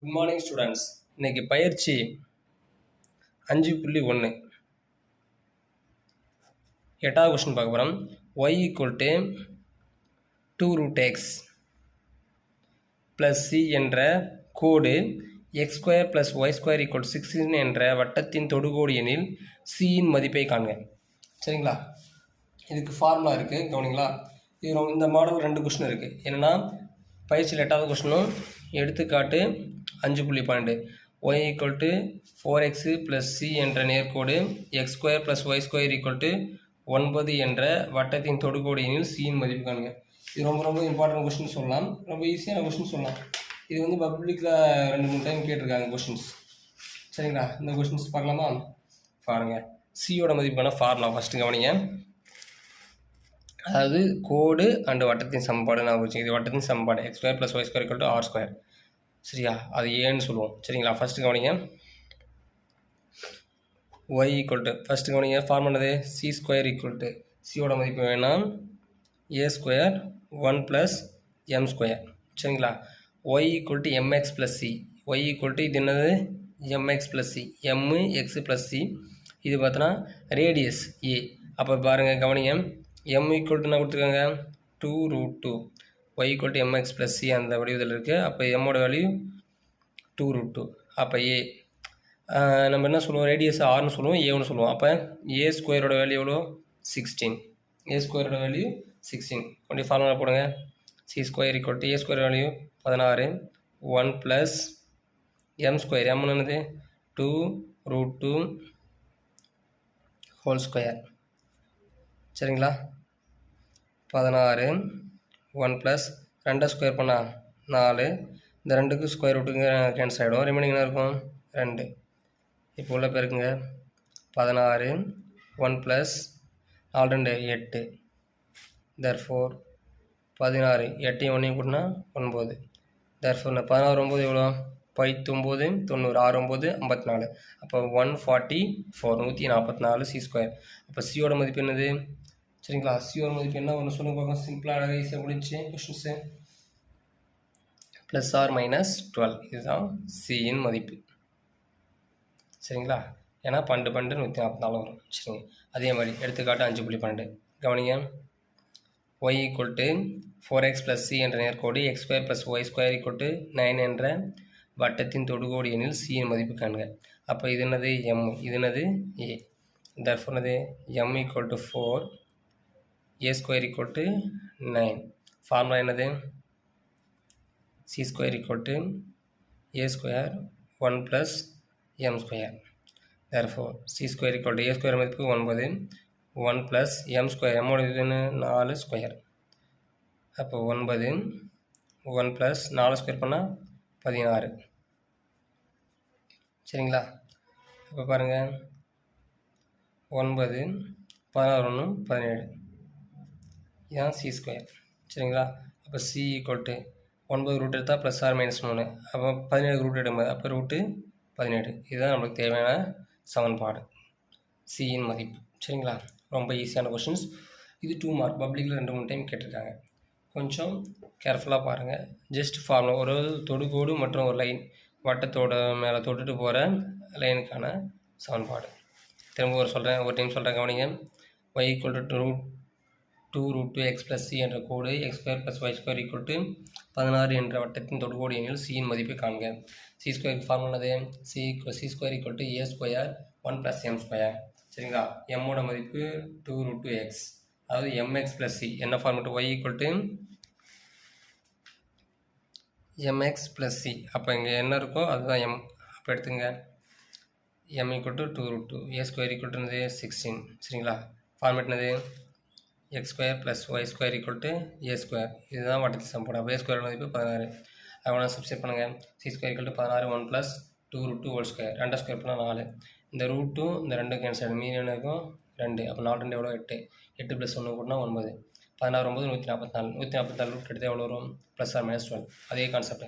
Good morning students. இன்னைக்கு பயிற்சி 5.1 8வது கொஸ்டின் பார்க்க போகிறோம். y = 2 root x plus c என்ற கோடு x² + y² = 16 என்ற வட்டத்தின் தொடுகோடு எனில் c இன் மதிப்பை காண்க. சரிங்களா? இதுக்கு ஃபார்முலா இருக்குது, கவனிங்களா. இது இந்த மாடல் 2 கொஸ்டின் இருக்குது. என்னென்னா பயிற்சியில் 8வது கொஸ்டினும் எடுத்துக்காட்டு 5.12 y = 4x + c என்ற நேர்கோடு x² + y² = 9 என்ற வட்டத்தின் தொடுகோடு எனில் c இன் மதிப்பு காணுங்க. இது ரொம்ப இம்பார்ட்டன்ட் கொஸ்டின் சொல்லலாம், ரொம்ப ஈஸியான கொஸ்டின் சொல்லலாம். இது வந்து பப்ளிக்கில் 2-3 டைம் கேட்டிருக்காங்க கொஸ்டின்ஸ். சரிங்களா? இந்த கொஸ்டின்ஸ் பார்க்கலாமா? பாருங்கள். சியோட மதிப்புக்கான ஃபார்முலா ஃபஸ்ட்டு கவனிங்க. அதாவது கோடு அண்டு வட்டத்தின் சமன்பாடு நான் வச்சு, இது வட்டத்தின் சமன்பாடு x² + y² = r². சரியா? அது ஏன்னு சொல்லுவோம். சரிங்களா? ஃபஸ்ட்டு கவனிங்க. y = ஃபஸ்ட்டு கவனிங்க, ஃபார்ம் பண்ணது c² சியோட மதிப்பு வேணால் a² 1 + m². சரிங்களா? y = mx + c. y = இது என்னது? mx + c, mx + c. இது பார்த்தோன்னா ரேடியஸ் a. அப்போ பாருங்கள், கவனிங்க. m = என்ன கொடுத்துருக்காங்க? 2 √2. y = mx + c அந்த வடிவத்தில் இருக்குது. அப்போ mோட வேல்யூ 2 √2. அப்போ a நம்ம என்ன சொல்லுவோம்? ரேடியஸ் ஆர்னு சொல்லுவோம், ஏன்னு சொல்லுவோம். அப்போ a² வேல்யூ எவ்வளோ? 16. a² value 16. கொண்டு ஃபார்முலா போடுங்க. c² = a² value 16 1 + m². m என்னது? 2 √2 2. சரிங்களா? 16 1 + 2 ஸ்கொயர் பண்ணால் 4. இந்த 2க்கு ஸ்கொயர் ரூட்டுங்க கேன்சல் ஆகிடும். ரிமைனிங் என்ன இருக்கும்? 2. இப்போ உள்ள பேருக்குங்க 16 1 + 4 2 8. therefore 16 8 1 கூட்டினா 9. therefore 16 9 எவ்வளோ? 9 90 6 9 54. அப்போ 144 144 c². அப்போ சியோட மதிப்பு என்னது? சரிங்களா? சியோட மதிப்பு என்ன ஒன்று சொல்லுங்க பார்க்கலாம். சிம்பிளாக ஈஸியாக முடிஞ்சு கொஸ்டின்ஸு. +or-12 இதுதான் சியின் மதிப்பு. சரிங்களா? ஏன்னா 12 144 வரும். சரிங்க. அதே மாதிரி எடுத்துக்காட்டு 5.12 கவனிங்க. y = 4x + c என்ற நேர்கோடு x² + y² = 9 என்ற வட்டத்தின் தொடுகோடு எனில் c இன் மதிப்பு காண்க. அப்போ இது என்னது? m. இது என்னது? a. therefore என்னது? m = 4 a² = 9. ஃபார்முலா என்னது? c² = a² 1 + m². therefore c² = a² மதிப்பு 9 1 + m². m ஓட இது என்ன? 4 ஸ்கொயர். அப்போ 9 1 + 4 ஸ்கொயர் பண்ணால் 16. சரிங்களா? இப்போ பாருங்கள், 9 16 1 17. இதுதான் c². சரிங்களா? அப்போ c = 9 ரூட் எடுத்தால் +or-3. அப்போ 17 ரூட் எடுக்கும்போது அப்போ √17. இதுதான் நம்மளுக்கு தேவையான சமன்பாடு, சியின் மதிப்பு. சரிங்களா? ரொம்ப ஈஸியான கொஷின்ஸ். இது 2 மார்க். பப்ளிக்கில் 2-3 டைம் கேட்டிருக்காங்க. கொஞ்சம் கேர்ஃபுல்லாக பாருங்கள். ஜஸ்ட் ஃபார்முலா, ஒரு தொடுகோடு மற்றும் ஒரு லைன் வட்டத்தோட மேலே தொட்டுட்டு போகிற லைனுக்கான சமன்பாடு. திரும்ப ஒரு டைம் சொல்கிறேன், கவனிங்க. y = 2 √2x + c என்ற கோடு x² + y² = 16 என்ற வட்டத்தின் தொடுகோடு எனில் c இன் மதிப்பை காண்க. c² formula c² = a² 1 + m². சரிங்களா? m ஓட மதிப்பு 2 √2x, அதாவது mx + c. என்ன ஃபார்முலா? y = mx + c. அப்போ இங்கே என்ன இருக்கோ அதுதான் m. அப்போ எடுத்துங்க. m = 2 √2 a² = 16. சரிங்களா? ஃபார்மேட் என்னது? x² + y² = a². இதுதான் வட்டத்தின் சமன்பாடு. அப்போ a² மதிப்பு 16. அதோட சப்ஸ்டிட் பண்ணுங்கள். c² = 16 1 + 2 √2 2. 2 ஸ்கொயர் பண்ணால் 4. இந்த √2 இந்த 2 கேன்சல் ஆகிடும். மீதி என்ன இருக்கும்? 2. அப்போ 4 2 எவ்வளோ? 8. 8 + 1 கூட்டினா 9. 16 9 144. 144 ரூட் எடுத்தால் எவ்வளோ வரும்? +or-12. அதே கான்செப்ட்.